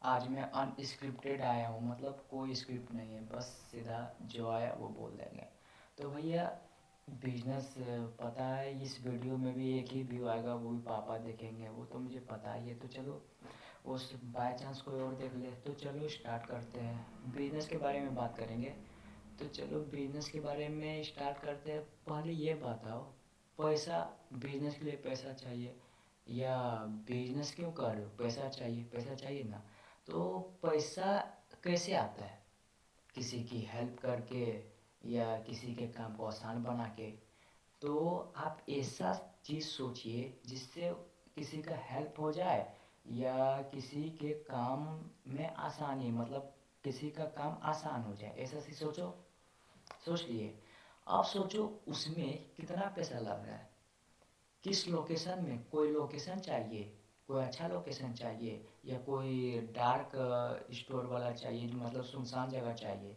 आज मैं अनस्क्रिप्टेड आया हूँ, मतलब कोई स्क्रिप्ट नहीं है, बस सीधा जो आया वो बोल देंगे। तो भैया, बिजनेस, पता है इस वीडियो में भी एक ही व्यू आएगा, वो भी पापा देखेंगे, वो तो मुझे पता ही है। तो चलो, उस बाय चांस कोई और देख ले, तो चलो स्टार्ट करते हैं। बिजनेस के बारे में बात करेंगे। तो चलो बिजनेस के बारे में स्टार्ट करते हैं। पहले ये बताओ, पैसा, बिजनेस के लिए पैसा चाहिए, या बिजनेस क्यों कर रहे हो? पैसा चाहिए, पैसा चाहिए ना। तो पैसा कैसे आता है? किसी की हेल्प करके, या किसी के काम को आसान बना के। तो आप ऐसा चीज़ सोचिए जिससे किसी का हेल्प हो जाए, या किसी के काम में आसानी, मतलब किसी का काम आसान हो जाए, ऐसा सी सोचो। सोच लिए। आप सोचो उसमें कितना पैसा लग रहा है, किस लोकेशन में। कोई लोकेशन चाहिए, कोई अच्छा लोकेशन चाहिए, या कोई डार्क स्टोर वाला चाहिए, मतलब सुनसान जगह चाहिए।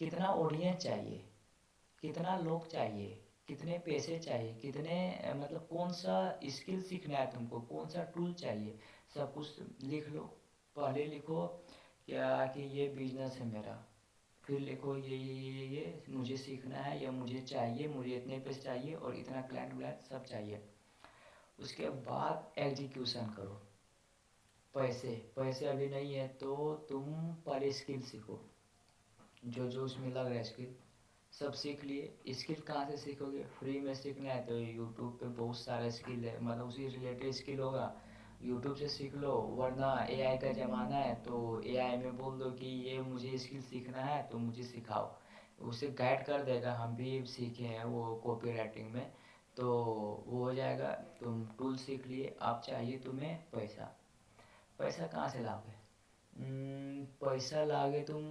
कितना ऑडियंस चाहिए, कितना लोग चाहिए, कितने पैसे चाहिए, कितने मतलब कौन सा स्किल सीखना है तुमको, कौन सा टूल चाहिए, सब कुछ लिख लो। पहले लिखो क्या कि ये बिजनेस है मेरा। फिर लिखो ये मुझे सीखना है, या मुझे चाहिए, मुझे इतने पैसे चाहिए और इतना क्लाइंट व्लाइंट सब चाहिए। उसके बाद एग्जीक्यूशन करो। पैसे, पैसे अभी नहीं है तो तुम पहले स्किल सीखो। जो जो उसमें लग रहा है स्किल, सब सीख लिए। स्किल कहाँ से सीखोगे? फ्री में सीखना है तो यूट्यूब पे बहुत सारा स्किल है, मतलब उसी रिलेटेड स्किल होगा, यूट्यूब से सीख लो। वरना एआई का ज़माना है, तो एआई में बोल दो कि ये मुझे स्किल सीखना है तो मुझे सिखाओ, उसे गाइड कर देगा। हम भी सीखे हैं वो कॉपी राइटिंग में, तो वो हो जाएगा। तुम टूल सीख लिए, अब चाहिए तुम्हें पैसा। पैसा कहाँ से लाओगे? पैसा लागे तुम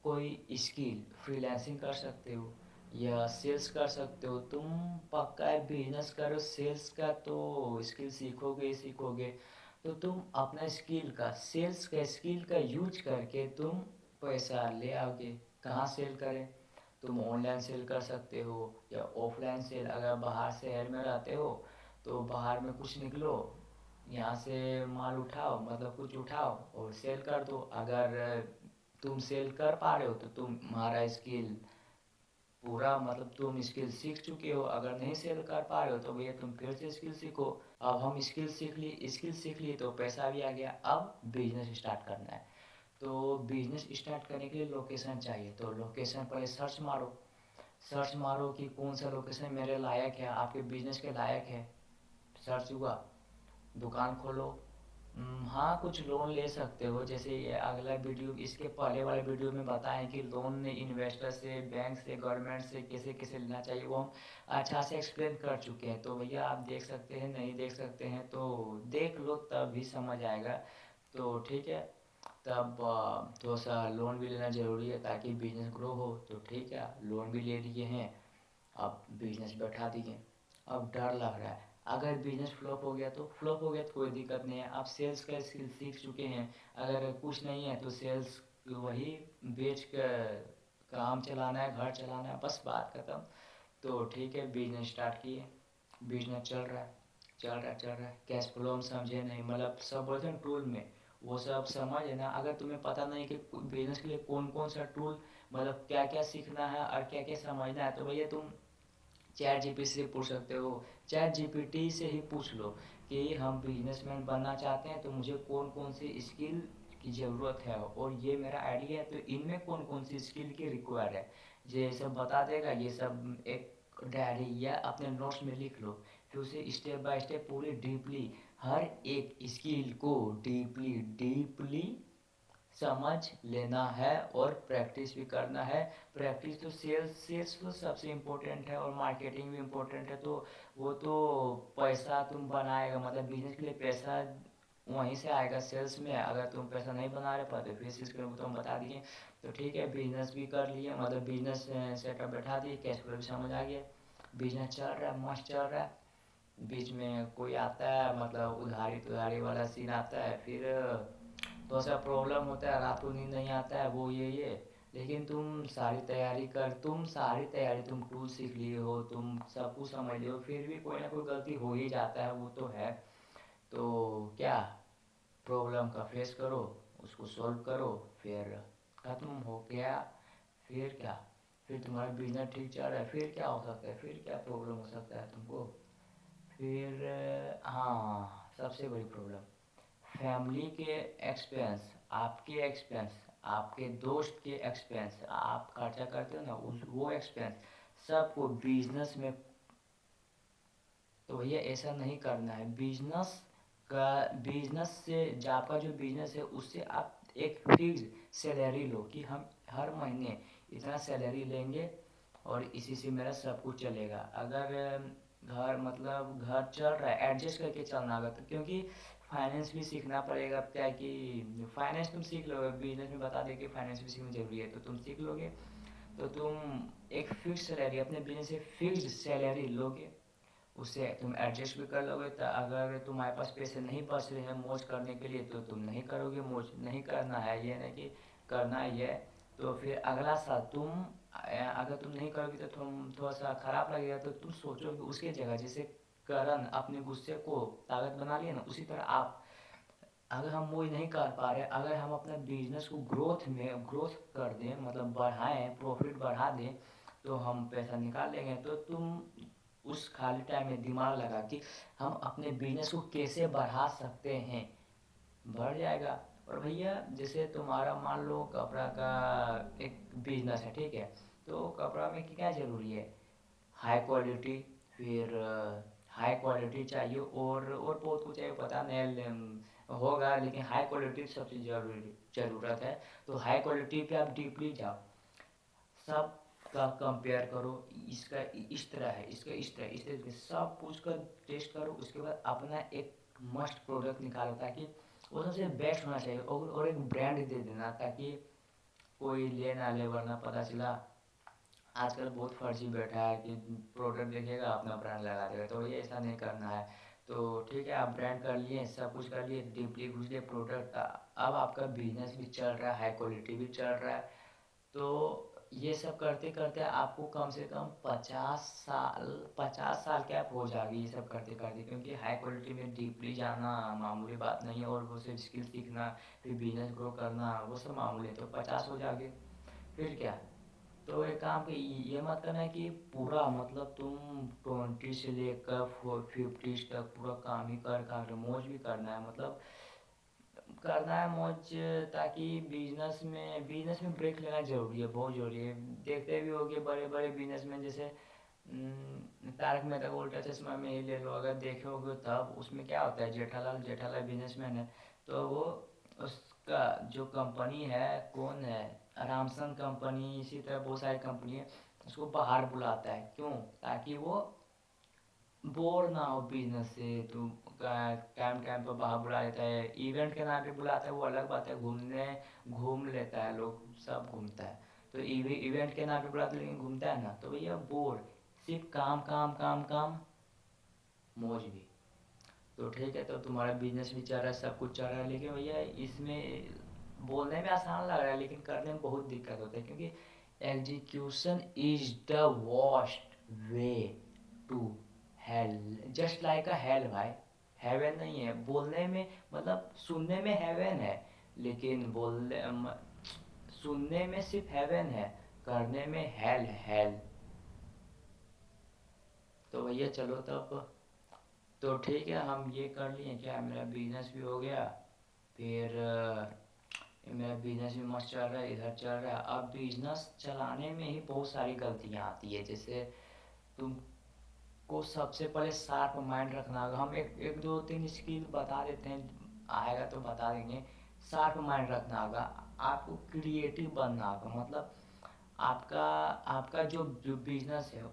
कोई स्किल, फ्रीलांसिंग कर सकते हो, या सेल्स कर सकते हो। तुम पक्का है बिजनेस करो, सेल्स का तो स्किल सीखोगे ही सीखोगे। तो तुम अपना स्किल का, सेल्स का स्किल का यूज करके तुम पैसा ले आओगे। कहाँ सेल करें? तुम ऑनलाइन सेल कर सकते हो, या ऑफलाइन सेल। अगर बाहर शहर में रहते हो तो बाहर में कुछ निकलो, यहाँ से माल उठाओ, मतलब कुछ उठाओ और सेल कर दो। अगर तुम सेल कर पा रहे हो तो तुम्हारा स्किल पूरा, मतलब तुम स्किल सीख चुके हो। अगर नहीं सेल कर पा रहे हो तो भैया तुम फिर से स्किल सीखो। अब हम स्किल सीख लिए, स्किल सीख लिए तो पैसा भी आ गया। अब बिजनेस स्टार्ट करना है। तो बिजनेस स्टार्ट करने के लिए लोकेशन चाहिए, तो लोकेशन पर सर्च मारो। सर्च मारो कि कौन सा लोकेशन मेरे लायक है, आपके बिजनेस के लायक है। सर्च हुआ, दुकान खोलो। हाँ, कुछ लोन ले सकते हो, जैसे ये अगला वीडियो, इसके पहले वाले वीडियो में बताएं कि लोन इन्वेस्टर से, बैंक से, गवर्नमेंट से कैसे कैसे लेना चाहिए, वो हम अच्छा से एक्सप्लेन कर चुके हैं। तो भैया आप देख सकते हैं, नहीं देख सकते हैं तो देख लो, तब भी समझ आएगा। तो ठीक है, तब थोड़ा सा लोन भी लेना ज़रूरी है ताकि बिजनेस ग्रो हो। तो ठीक है, लोन भी ले लिए हैं, अब बिजनेस बैठा दिए। अब डर लग रहा है, अगर बिजनेस फ्लॉप हो गया तो? फ्लॉप हो गया तो कोई दिक्कत नहीं है, आप सेल्स का स्किल सीख चुके हैं। अगर कुछ नहीं है तो सेल्स वही बेच कर काम चलाना है, घर चलाना है, बस बात खत्म। तो ठीक है, बिजनेस स्टार्ट किए, बिजनेस चल रहा है, चल रहा है, चल रहा है। कैश फ्लो हम समझे नहीं, मतलब सब बोलते हैं टूल में, वो सब समझ है ना। अगर तुम्हें पता नहीं कि बिजनेस के लिए कौन कौन सा टूल, मतलब क्या क्या सीखना है और क्या क्या समझना है, तो भैया तुम चैट जीपीटी से पूछ सकते हो। चैट जीपीटी से ही पूछ लो कि हम बिजनेसमैन बनना चाहते हैं तो मुझे कौन कौन सी स्किल की ज़रूरत है, और ये मेरा आइडिया है, तो इनमें कौन कौन सी स्किल की रिक्वायर है, ये सब बता देगा। ये सब एक डायरी या अपने नोट्स में लिख लो। फिर उसे स्टेप बाय स्टेप पूरी डीपली, हर एक स्किल को डीपली डीपली समझ लेना है, और प्रैक्टिस भी करना है। प्रैक्टिस तो सेल्स, सेल्स तो सबसे इम्पोर्टेंट है, और मार्केटिंग भी इम्पोर्टेंट है। तो वो तो पैसा तुम बनाएगा, मतलब बिजनेस के लिए पैसा वहीं से आएगा, सेल्स में। अगर तुम पैसा नहीं बना रहे पाते, फिर चीज़ के तो हम बता दिए। तो ठीक है, बिजनेस भी कर लिए, मतलब बिजनेस सेटअप बैठा दिए, कैश फ्लो भी समझ आ गया, बिजनेस चल रहा है, मस्त चल रहा है। बीच में कोई आता है, मतलब उधारी तुधारी वाला सीन आता है, फिर तो सा प्रॉब्लम होता है, रात को नींद नहीं आता है, वो ये। लेकिन तुम सारी तैयारी कर, तुम सारी तैयारी, तुम टूल सीख लिए हो, तुम सब कुछ समझ लिए हो, फिर भी कोई ना कोई गलती हो ही जाता है, वो तो है। तो क्या, प्रॉब्लम का फेस करो, उसको सॉल्व करो, फिर ख़त्म हो गया। फिर क्या, फिर तुम्हारा बिजनेस ठीक चल रहा है, फिर क्या हो सकता है, फिर क्या प्रॉब्लम हो सकता है तुमको। फिर हाँ, सबसे बड़ी प्रॉब्लम फैमिली के एक्सपेंस, आपके एक्सपेंस, आपके दोस्त के एक्सपेंस, आप खर्चा करते हो ना उस वो एक्सपेंस सबको बिजनेस में। तो भैया ऐसा नहीं करना है। का बिजनेस से जो आपका जो बिजनेस है उससे आप एक फिक्स सैलरी लो कि हम हर महीने इतना सैलरी लेंगे और इसी से मेरा सब कुछ चलेगा। अगर घर मतलब घर चल रहा है एडजस्ट करके चलना होगा, तो क्योंकि फाइनेंस भी सीखना पड़ेगा। क्या है कि फाइनेंस तुम सीख लोगे, बिजनेस में बता दें कि फाइनेंस भी सीखना जरूरी है, तो तुम सीख लोगे तो तुम एक फिक्स सैलरी अपने बिजनेस से फिक्स सैलरी लोगे, उससे तुम एडजस्ट भी कर लोगे। तो अगर तुम्हारे पास पैसे नहीं बच रहे हैं मौज करने के लिए तो तुम नहीं करोगे मौज, नहीं करना है ये नहीं कि करना ही है। तो फिर अगला साल तुम अगर तुम नहीं करोगे तो तुम थोड़ा सा खराब लगेगा, तो तुम सोचोगे उसके जगह जैसे करण अपने गुस्से को ताकत बना लिया ना, उसी तरह आप अगर हम वो नहीं कर पा रहे, अगर हम अपने बिजनेस को ग्रोथ कर दें मतलब बढ़ाएं, प्रॉफिट बढ़ा दें, तो हम पैसा निकाल लेंगे। तो तुम उस खाली टाइम में दिमाग लगा कि हम अपने बिजनेस को कैसे बढ़ा सकते हैं, बढ़ जाएगा। और भैया जैसे तुम्हारा मान लो कपड़ा का एक बिजनेस है, ठीक है, तो कपड़ा में क्या ज़रूरी है, हाई क्वालिटी। फिर हाई क्वालिटी चाहिए और बहुत कुछ है, पता नहीं होगा, लेकिन हाई क्वालिटी सबसे जरूरी ज़रूरत है। तो हाई क्वालिटी पे आप डीपली जाओ, सब का कंपेयर करो, इसका इस तरह है, इसका इस तरह के सब कुछ का टेस्ट करो, उसके बाद अपना एक मस्ट प्रोडक्ट निकालो, ताकि वो सबसे बेस्ट होना चाहिए। और एक ब्रांड दे देना ताकि कोई ले ना ले, वरना पता चला आजकल बहुत फर्जी बैठा है कि प्रोडक्ट देखेगा अपना ब्रांड लगा देगा, तो ये ऐसा नहीं करना है। तो ठीक है, आप ब्रांड कर लिए, सब कुछ कर लिए, डीपली घुस लिए प्रोडक्ट, अब आपका बिजनेस भी चल रहा है, हाई क्वालिटी भी चल रहा है। तो ये सब करते करते आपको कम से कम 50 साल कैप हो जाएगी ये सब करते करते, क्योंकि हाई क्वालिटी में डीपली जाना मामूली बात नहीं है, और वो सिर्फ स्किल सीखना फिर बिजनेस ग्रो करना वो सब मामूली है, तो 50 हो जाएंगे। फिर क्या, तो एक काम कि ये मत करना है कि पूरा मतलब तुम 20 से लेकर 50 तक पूरा काम ही कर मौज भी करना है, मतलब करना है मौज, ताकि बिजनेस में ब्रेक लेना जरूरी है, बहुत जरूरी है। देखते भी होगे बड़े बड़े बिजनेसमैन जैसे तारक मेहता का उल्टा चश्मा में ही ले लो, अगर देखे होगे तब उसमें क्या होता है, जेठालाल जेठालाल बिजनेसमैन है, तो वो उसका जो कंपनी है कौन है, रामसन कंपनी, इसी तरह बहुत सारी कंपनी है, उसको बाहर बुलाता है, क्यों, ताकि वो बोर ना हो बिजनेस से। तो टाइम टाइम पर बाहर बुला लेता है, इवेंट के नाम पे बुलाता है वो अलग बात है, घूमने घूम लेता है लोग, सब घूमता है। तो इवेंट के नाम पे बुलाते हैं, लेकिन घूमता है ना, तो भैया बोर, सिर्फ काम काम काम काम, मौज भी। तो ठीक है, तो तुम्हारा बिजनेस भी चल रहा है, सब कुछ चल रहा है, लेकिन भैया इसमें बोलने में आसान लग रहा है लेकिन करने में बहुत दिक्कत होता है, क्योंकि execution is the worst way to hell, just like a hell भाई, हेवन नहीं है बोलने में, मतलब सुनने में हेवन है, लेकिन सुनने में सिर्फ हेवन है, करने में हेल हेल। तो भैया चलो तब, तो ठीक है, हम ये कर लिए क्या, मेरा बिजनेस भी हो गया। फिर मेरा बिजनेस भी मस्त चल रहा है, इधर चल रहा है। अब बिजनेस चलाने में ही बहुत सारी गलतियाँ आती है, जैसे तुमको सबसे पहले शार्प माइंड रखना होगा, हम एक एक दो तीन स्किल बता देते हैं, आएगा तो बता देंगे। शार्प माइंड रखना होगा, आपको क्रिएटिव बनना होगा, मतलब आपका आपका जो बिजनेस है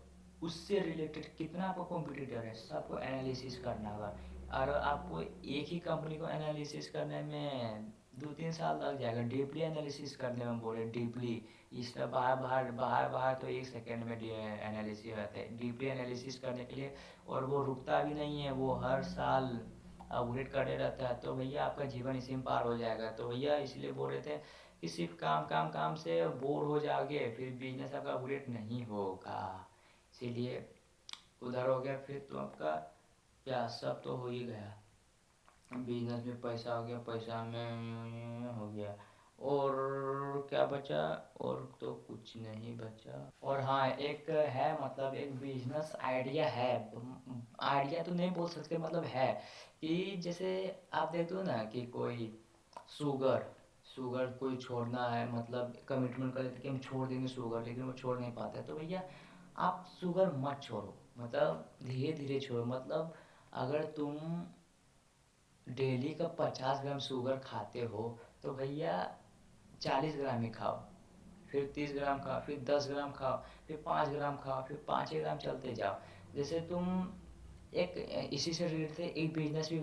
उससे रिलेटेड कितना आपको कॉम्पिटिटर है सबको एनालिसिस करना होगा। और आपको एक ही कंपनी को एनालिसिस करने में 2-3 साल लग जाएगा, डीपली एनालिसिस करने में बोले डीपली, इसका बाहर बाहर बाहर बाहर तो 1 सेकेंड में एनालिसिस होता है डीपली एनालिसिस करने के लिए। और वो रुकता भी नहीं है, वो हर साल अपग्रेड करते रहता है, तो भैया आपका जीवन इसी में पार हो जाएगा। तो भैया इसलिए बोल रहे थे कि सिर्फ काम काम काम से बोर हो जाओगे, फिर बिजनेस आपका अपग्रेड नहीं होगा, इसीलिए उधर हो गया। फिर तो आपका क्या सब तो हो ही गया। बिजनेस में पैसा हो गया, पैसा में हो गया, और क्या बचा? और तो कुछ नहीं बचा। और हाँ, एक है, मतलब एक बिजनेस आइडिया है, आइडिया तो नहीं बोल सकते, मतलब है कि जैसे आप देखते हो ना कि कोई शुगर शुगर कोई छोड़ना है, मतलब कमिटमेंट कर लेते कि हम छोड़ देंगे शुगर, लेकिन वो छोड़ नहीं पाते, तो भैया आप शुगर मत छोड़ो, मतलब धीरे धीरे छोड़ो। मतलब अगर तुम डेली का 50 ग्राम शुगर खाते हो, तो भैया 40 ग्राम ही खाओ, फिर 30 ग्राम खाओ, फिर 10 ग्राम खाओ, फिर 5 ग्राम खाओ, फिर 5 ग्राम चलते जाओ। जैसे तुम एक इसी से रिलेटेड एक बिजनेस भी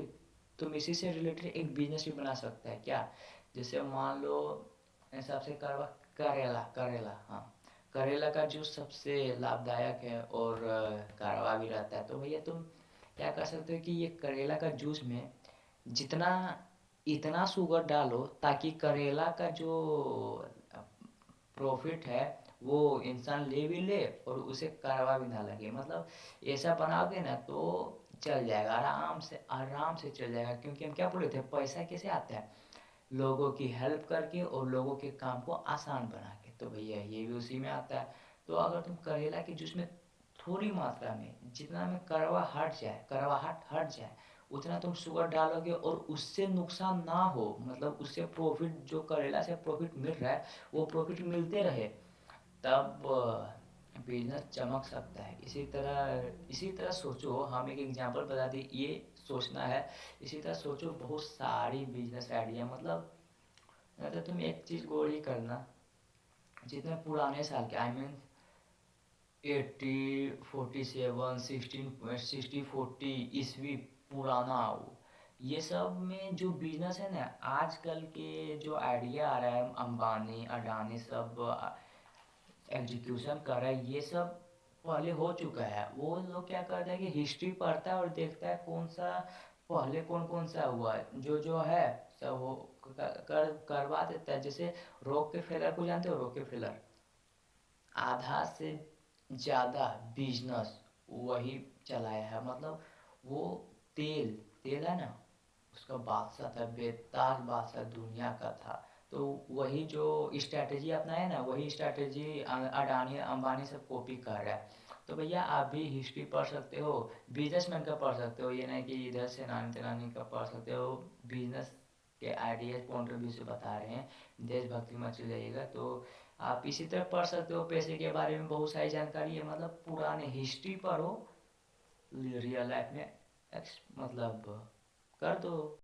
तुम इसी से रिलेटेड एक बिजनेस भी बना सकते हैं क्या? जैसे मान लो, हिसाब से करवा, करेला करेला हाँ, करेला का जूस सबसे लाभदायक है और कड़वा भी रहता है। तो भैया तुम क्या कर सकते हो कि ये करेला का जूस में जितना इतना शुगर डालो ताकि करेला का जो प्रॉफिट है वो इंसान ले भी ले और उसे कड़वा भी ना लगे। मतलब ऐसा बनाओगे ना तो चल जाएगा, आराम से चल जाएगा, क्योंकि हम क्या बोले थे, पैसा कैसे आता है? लोगों की हेल्प करके और लोगों के काम को आसान बना के, तो भैया ये भी उसी में आता है। तो अगर तुम करेला के जूस में थोड़ी मात्रा में, जितना में कड़वाहट हट जाए, उतना तुम शुगर डालोगे और उससे नुकसान ना हो, मतलब उससे प्रॉफिट, जो करेला से प्रॉफिट मिल रहा है वो प्रॉफिट मिलते रहे, तब बिजनेस चमक सकता है। इसी तरह सोचो, हम एक एग्जांपल बता दें, ये सोचना है, इसी तरह सोचो बहुत सारी बिजनेस आइडिया, मतलब तुम एक चीज़ गौर ही करना, जितने पुराने साल के, आई मीन 1847 1640 ईस्वी पुराना हो, ये सब में जो बिजनेस है ना, आजकल के जो आइडिया आ रहा है, अंबानी अडानी सब एग्जीक्यूशन कर रहा है, ये सब पहले हो चुका है। वो लोग क्या करते हैं कि हिस्ट्री पढ़ता है और देखता है कौन सा पहले कौन कौन सा हुआ है, जो जो है सब वो करवा देता है। जैसे रॉक के फेलर को जानते हो? रॉक के फेलर आधा से ज़्यादा बिजनेस वही चलाया है, मतलब वो तेल तेल है ना, उसका बादशाह था, बेताज बादशाह दुनिया का था। तो वही जो स्ट्रैटेजी अपनाया ना, वही स्ट्रैटेजी अडानी अंबानी सब कॉपी कर रहा है। तो भैया आप भी हिस्ट्री पढ़ सकते हो, बिजनेसमैन का पढ़ सकते हो, ये नहीं कि इधर से नानी तेनानी का पढ़ सकते हो। बिजनेस के आइडियाज पॉइंट ऑफ व्यू से बता रहे हैं, देशभक्ति में चले जाइएगा तो आप इसी तरह पढ़ सकते हो। पैसे के बारे में बहुत सारी जानकारी है, मतलब पुराने हिस्ट्री पढ़ो, रियल लाइफ में मतलब कर दो।